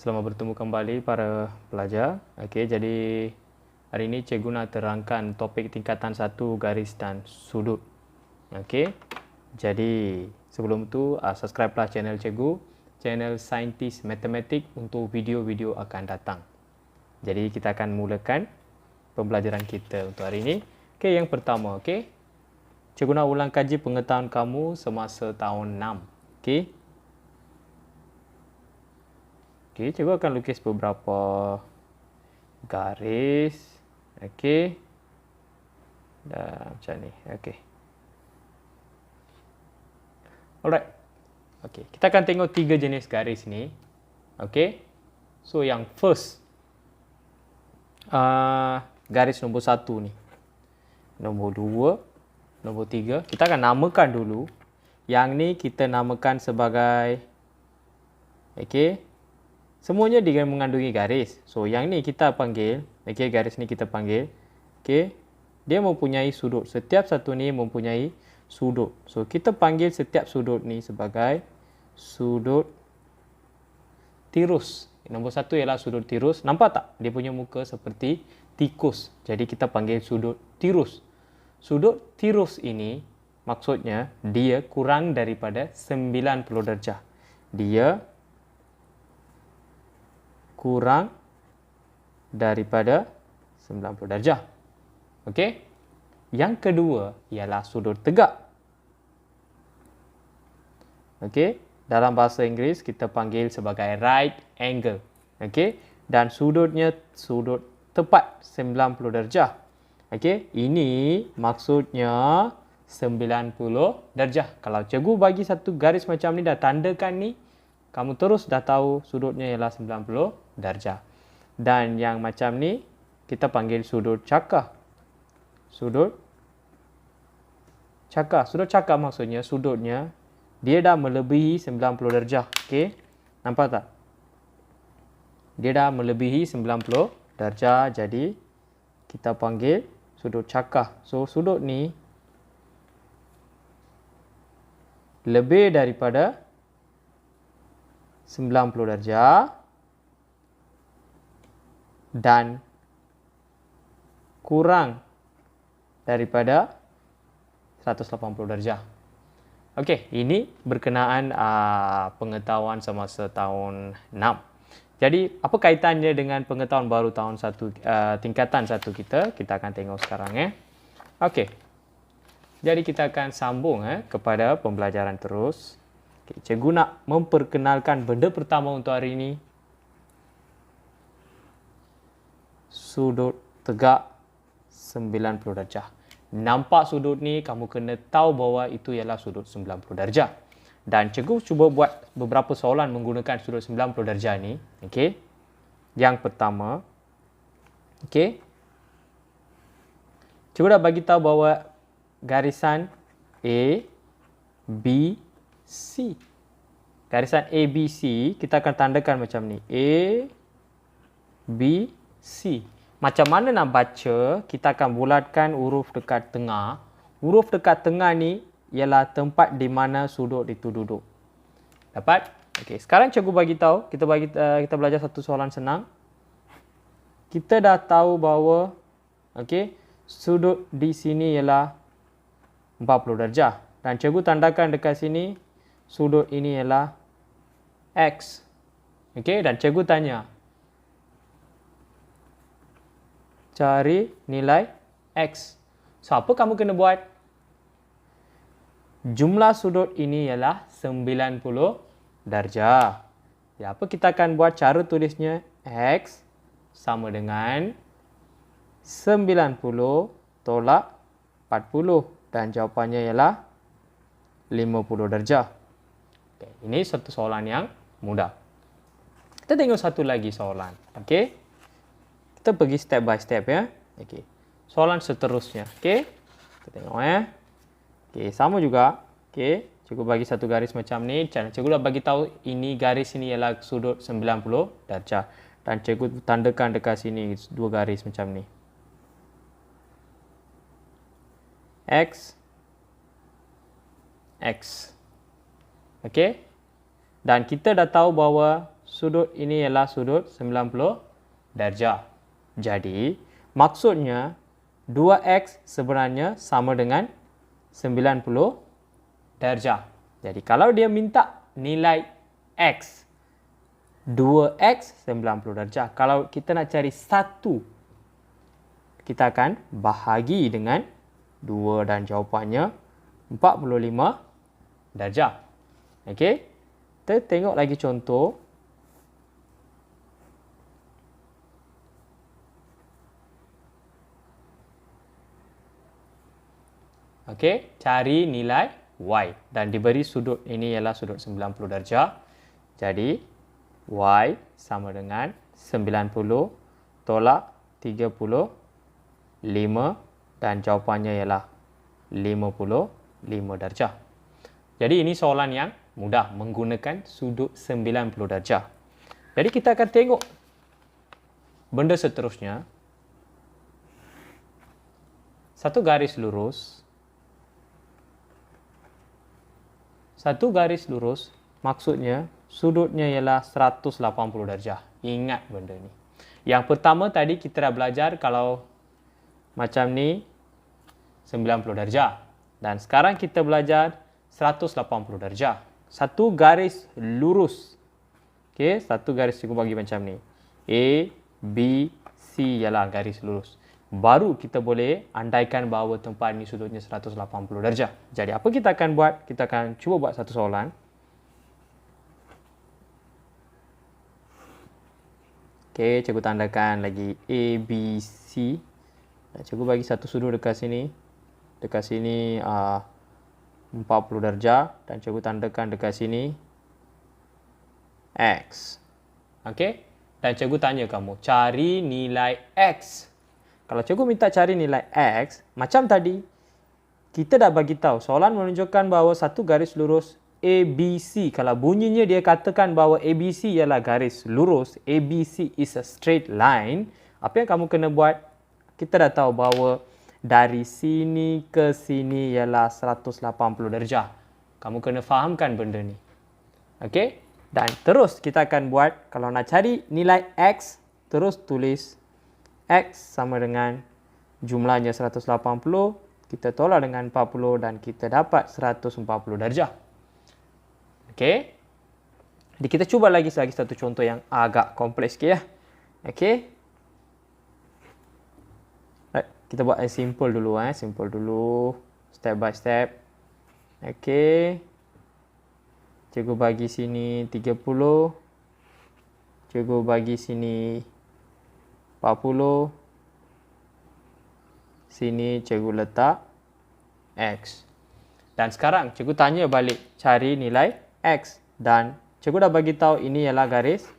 Selamat bertemu kembali para pelajar. Okey, jadi hari ini cikgu nak terangkan topik tingkatan 1 garis dan sudut. Okey. Jadi sebelum tu subscribelah channel cikgu, channel Saintis Matematik untuk video-video akan datang. Jadi kita akan mulakan pembelajaran kita untuk hari ini. Okey, yang pertama, okey. Cikgu nak ulang kaji pengetahuan kamu semasa tahun 6. Okey. Okey, cikgu akan lukis beberapa garis. Okey. Dan macam ni. Okey. Alright. Okey, kita akan tengok 3 jenis garis ni. Okey. So yang first garis nombor 1 ni. Nombor 2, nombor 3. Kita akan namakan dulu. Yang ni kita namakan sebagai okey. Semuanya dia mengandungi garis. So yang ni kita panggil, okey, garis ni kita panggil, okey, dia mempunyai sudut. Setiap satu ni mempunyai sudut. So kita panggil setiap sudut ni sebagai sudut tirus. Nombor 1 ialah sudut tirus. Nampak tak? Dia punya muka seperti tikus. Jadi kita panggil sudut tirus. Sudut tirus ini maksudnya dia kurang daripada 90 darjah. Dia kurang daripada 90 darjah. Okey? Yang kedua ialah sudut tegak. Okey? Dalam bahasa Inggeris kita panggil sebagai right angle. Okey? Dan sudutnya sudut tepat 90 darjah. Okey? Ini maksudnya 90 darjah. Kalau cikgu bagi satu garis macam ni dah tandakan ni, kamu terus dah tahu sudutnya ialah 90 darjah. Dan yang macam ni kita panggil sudut cakar. Sudut cakar. Sudut cakar maksudnya sudutnya dia dah melebihi 90 darjah. Okey? Nampak tak? Dia dah melebihi 90 darjah. Jadi kita panggil sudut cakar. So sudut ni lebih daripada 90 darjah dan kurang daripada 180 darjah. Okey, ini berkenaan pengetahuan semasa tahun 6. Jadi, apa kaitannya dengan pengetahuan baru tahun 1 tingkatan 1 kita? Kita akan tengok sekarang Okey. Jadi kita akan sambung kepada pembelajaran terus. Okay, cikgu nak memperkenalkan benda pertama untuk hari ini. Sudut tegak 90 darjah. Nampak sudut ni, kamu kena tahu bahawa itu ialah sudut 90 darjah. Dan cikgu cuba buat beberapa soalan menggunakan sudut 90 darjah ni. Okay. Yang pertama. Okay. Cikgu dah bagi tahu bahawa garisan A, B, C. Garisan A, B, C kita akan tandakan macam ni. A, B, C. Macam mana nak baca? Kita akan bulatkan huruf dekat tengah. Huruf dekat tengah ni ialah tempat di mana sudut itu duduk. Dapat? Okey, sekarang cikgu bagi tahu, kita belajar satu soalan senang. Kita dah tahu bahawa okey, sudut di sini ialah 40 darjah. Dan cikgu tandakan dekat sini sudut ini ialah X. Okey, dan cikgu tanya, cari nilai X. So, apa kamu kena buat? Jumlah sudut ini ialah 90 darjah. Ya, apa kita akan buat cara tulisnya? X sama dengan 90 tolak 40. Dan jawapannya ialah 50 darjah. Okay, ini satu soalan yang mudah. Kita tengok satu lagi soalan. Okey. Kita pergi step by step ya. Okey. Soalan seterusnya. Okey. Kita tengok Okey, sama juga. Okey, cikgu bagi satu garis macam ni. Cikgu dah bagi tahu ini garis ini ialah sudut 90 darjah. Dan cikgu tandakan dekat sini dua garis macam ni. X, X. Okey. Dan kita dah tahu bahawa sudut ini ialah sudut 90 darjah. Jadi, maksudnya 2x sebenarnya sama dengan 90 darjah. Jadi, kalau dia minta nilai x, 2x 90 darjah. Kalau kita nak cari 1, kita akan bahagi dengan 2 dan jawapannya 45 darjah. Okey. Kita tengok lagi contoh. Okey, cari nilai y dan diberi sudut ini ialah sudut 90 darjah. Jadi y sama dengan 90 tolak 35 dan jawapannya ialah 55 darjah. Jadi ini soalan yang mudah menggunakan sudut 90 darjah. Jadi kita akan tengok benda seterusnya. Satu garis lurus. Satu garis lurus maksudnya sudutnya ialah 180 darjah. Ingat benda ni. Yang pertama tadi kita dah belajar kalau macam ni 90 darjah. Dan sekarang kita belajar 180 darjah. Satu garis lurus. Okey, satu garis cikgu bagi macam ni. A, B, C ialah garis lurus. Baru kita boleh andaikan bahawa tempat ni sudutnya 180 darjah. Jadi apa kita akan buat? Kita akan cuba buat satu soalan. Okey, cikgu tandakan lagi A, B, C. Dan cikgu bagi satu sudut dekat sini. Dekat sini 40 darjah. Dan cikgu tandakan dekat sini X. Okey. Dan cikgu tanya kamu, cari nilai X. Kalau cikgu minta cari nilai X, macam tadi, kita dah bagi tahu soalan menunjukkan bahawa satu garis lurus ABC. Kalau bunyinya dia katakan bahawa ABC ialah garis lurus, ABC is a straight line, apa yang kamu kena buat? Kita dah tahu bahawa dari sini ke sini ialah 180 darjah. Kamu kena fahamkan benda ni. Okey? Dan terus kita akan buat, kalau nak cari nilai X, terus tulis X sama dengan jumlahnya 180, kita tolak dengan 40 dan kita dapat 140 darjah. Okey. Jadi kita cuba lagi satu contoh yang agak kompleks sikit ya. Okey. Right, kita buat yang simple dulu simple dulu, step by step. Okey. Cikgu bagi sini 30. Cikgu bagi sini 40. Sini cikgu letak X. Dan sekarang cikgu tanya balik cari nilai X. Dan cikgu dah bagi tahu ini ialah garis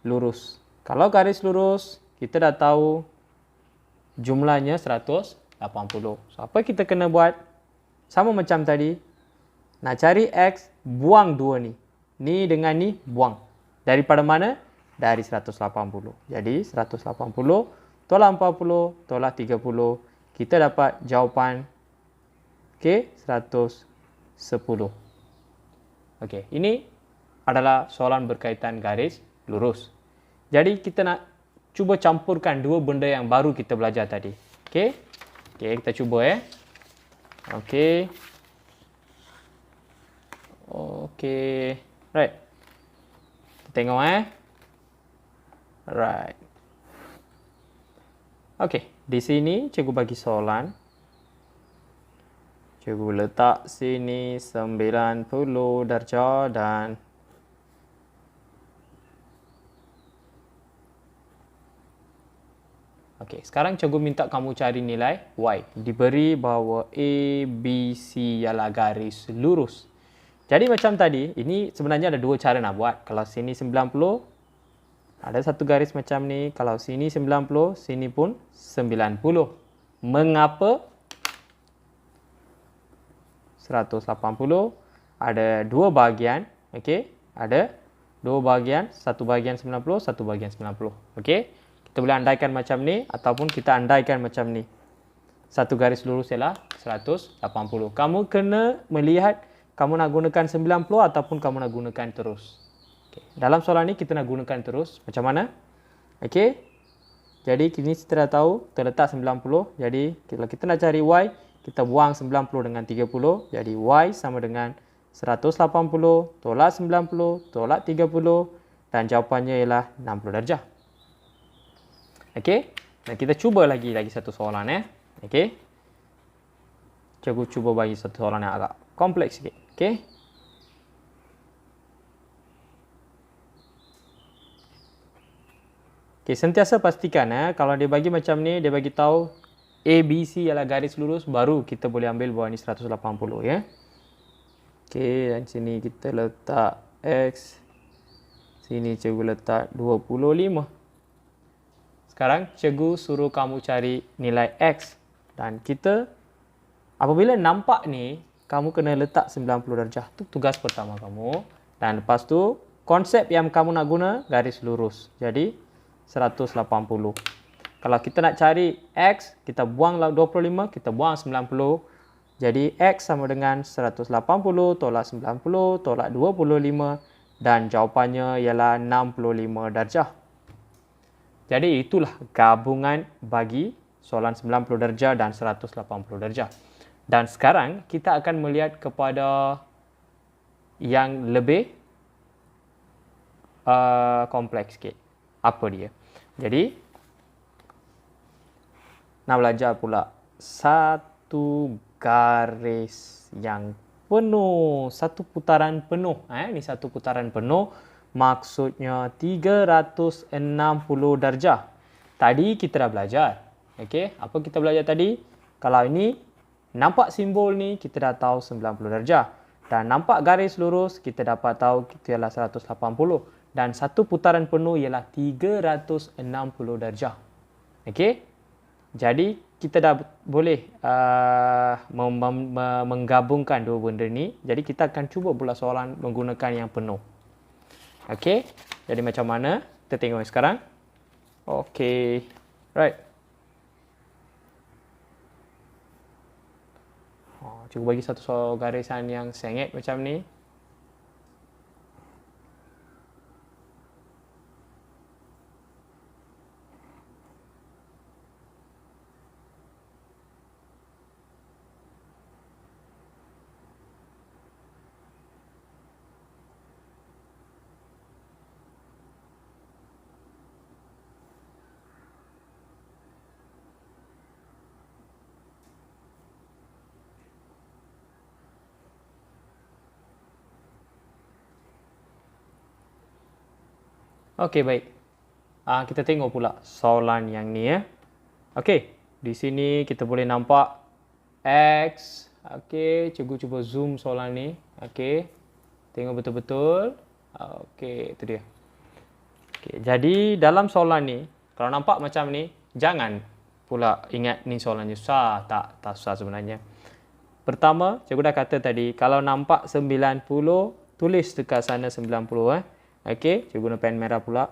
lurus. Kalau garis lurus, kita dah tahu jumlahnya 180. So, apa kita kena buat? Sama macam tadi. Nak cari X, buang dua ni. Ni dengan ni, buang. Daripada mana? Dari 180. Jadi 180 tolak 40 tolak 30, kita dapat jawapan okey 110. Okey, ini adalah soalan berkaitan garis lurus. Jadi kita nak cuba campurkan dua benda yang baru kita belajar tadi. Okey. Okey, kita cuba Okey. Okey. Right. Kita tengok Right. Okey, di sini cikgu bagi soalan. Cikgu letak sini 90 darjah dan okey, sekarang cikgu minta kamu cari nilai Y. Diberi bahawa A, B, C ialah garis lurus. Jadi macam tadi, ini sebenarnya ada dua cara nak buat. Kalau sini 90, ada satu garis macam ni. Kalau sini 90, sini pun 90. Mengapa? 180 ada dua bahagian. Okey, ada dua bahagian. Satu bahagian 90, satu bahagian 90. Okey, kita boleh andaikan macam ni ataupun kita andaikan macam ni. Satu garis lurus ialah 180. Kamu kena melihat kamu nak gunakan 90 ataupun kamu nak gunakan terus. Okay. Dalam soalan ni kita nak gunakan terus. Macam mana? Okey. Jadi kini kita dah tahu terletak 90. Jadi kalau kita nak cari Y, kita buang 90 dengan 30. Jadi Y sama dengan 180 tolak 90 tolak 30 dan jawapannya ialah 60 darjah. Okey. Dan kita cuba lagi satu soalan Okey. Cikgu cuba bagi satu soalan yang agak kompleks sikit. Okey. Okey, sentiasa pastikan kalau dia bagi macam ni, dia bagi tahu ABC ialah garis lurus, baru kita boleh ambil bawah ni 180 ya. Okey, dan sini kita letak X. Sini cikgu letak 25. Sekarang cikgu suruh kamu cari nilai X. Dan kita apabila nampak ni, kamu kena letak 90 darjah. Itu tugas pertama kamu. Dan lepas tu konsep yang kamu nak guna garis lurus. Jadi 180. Kalau kita nak cari X, kita buang 25, kita buang 90. Jadi X sama dengan 180 tolak 90 tolak 25 dan jawapannya ialah 65 darjah. Jadi itulah gabungan bagi soalan 90 darjah dan 180 darjah. Dan sekarang kita akan melihat kepada yang lebih kompleks sikit. Apa dia? Jadi nak belajar pula satu garis yang penuh, satu putaran penuh. Ini satu putaran penuh, maksudnya 360 darjah. Tadi kita dah belajar. Okey, apa kita belajar tadi? Kalau ini nampak simbol ni, kita dah tahu 90 darjah. Dan nampak garis lurus, kita dapat tahu kita ialah 180. Dan satu putaran penuh ialah 360 darjah. Okey? Jadi, kita dah boleh menggabungkan dua benda ni. Jadi, kita akan cuba pula soalan menggunakan yang penuh. Okey? Jadi, macam mana? Kita tengok sekarang. Okey. Right. Cuba bagi satu garisan yang sengit macam ni. Okey, baik. Kita tengok pula soalan yang ni Okey, di sini kita boleh nampak X. Okey, cikgu cuba zoom soalan ni. Okey. Tengok betul-betul. Okey, itu dia. Okey, jadi dalam soalan ni, kalau nampak macam ni, jangan pula ingat ni soalannya susah. Tak susah sebenarnya. Pertama, cikgu dah kata tadi, kalau nampak 90, tulis dekat sana 90 Okey, cikgu guna pen merah pula.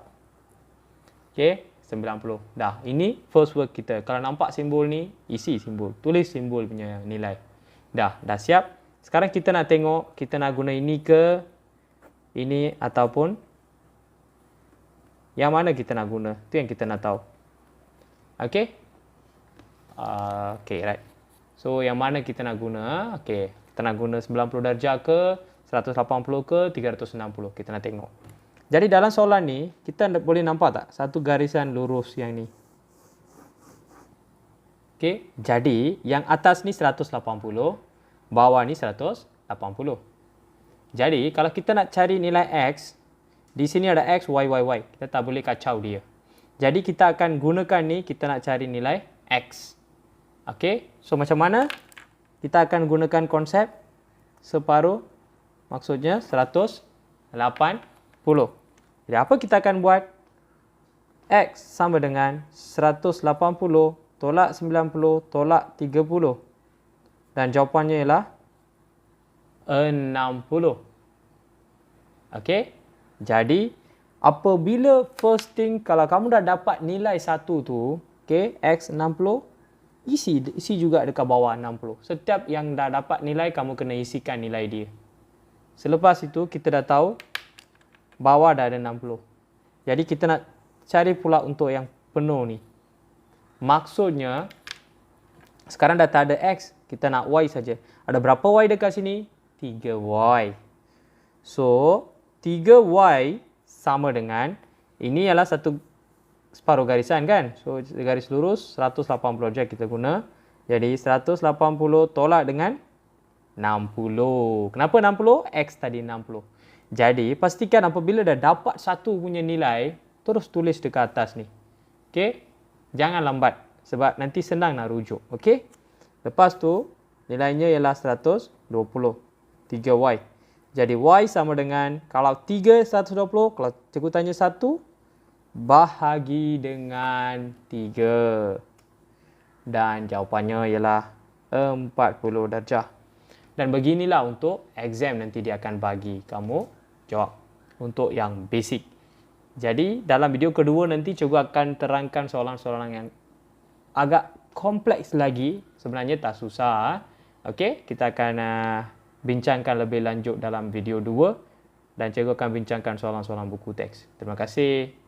Okey, 90. Dah, ini first work kita. Kalau nampak simbol ni, isi simbol. Tulis simbol punya nilai. Dah siap. Sekarang kita nak tengok, kita nak guna ini ke ini ataupun yang mana kita nak guna. Itu yang kita nak tahu. Okey? Okey, right. So, yang mana kita nak guna? Okey, kita nak guna 90 darjah ke, 180 ke, 360. Kita nak tengok. Jadi dalam soalan ni, kita boleh nampak tak satu garisan lurus yang ni? Okey, jadi yang atas ni 180, bawah ni 180. Jadi kalau kita nak cari nilai X, di sini ada X, Y, Y, Y. Kita tak boleh kacau dia. Jadi kita akan gunakan ni, kita nak cari nilai X. Okey, so macam mana? Kita akan gunakan konsep separuh, maksudnya 180. Jadi apa kita akan buat? X sama dengan 180 tolak 90 tolak 30. Dan jawapannya ialah 60. Okey? Jadi, apabila first thing, kalau kamu dah dapat nilai 1 tu, okey, X 60, isi juga dekat bawah 60. Setiap yang dah dapat nilai, kamu kena isikan nilai dia. Selepas itu, kita dah tahu bawah dah ada 60. Jadi kita nak cari pula untuk yang penuh ni. Maksudnya, sekarang dah tak ada X, kita nak Y saja. Ada berapa Y dekat sini? 3Y. So, 3Y sama dengan, ini ialah satu separuh garisan kan? So, garis lurus 180 darjah kita guna. Jadi, 180 tolak dengan 60. Kenapa 60? X tadi 60. Jadi, pastikan apabila dah dapat satu punya nilai, terus tulis dekat atas ni. Okey? Jangan lambat. Sebab nanti senang nak rujuk. Okey? Lepas tu, nilainya ialah 120. 3Y. Jadi, Y sama dengan, kalau 3, 120. Kalau cikgu tanya 1, bahagi dengan 3. Dan jawapannya ialah 40 darjah. Dan beginilah untuk exam nanti dia akan bagi kamu jawab untuk yang basic. Jadi dalam video kedua nanti cikgu akan terangkan soalan-soalan yang agak kompleks lagi. Sebenarnya tak susah. Okey, kita akan bincangkan lebih lanjut dalam video 2 dan cikgu akan bincangkan soalan-soalan buku teks. Terima kasih.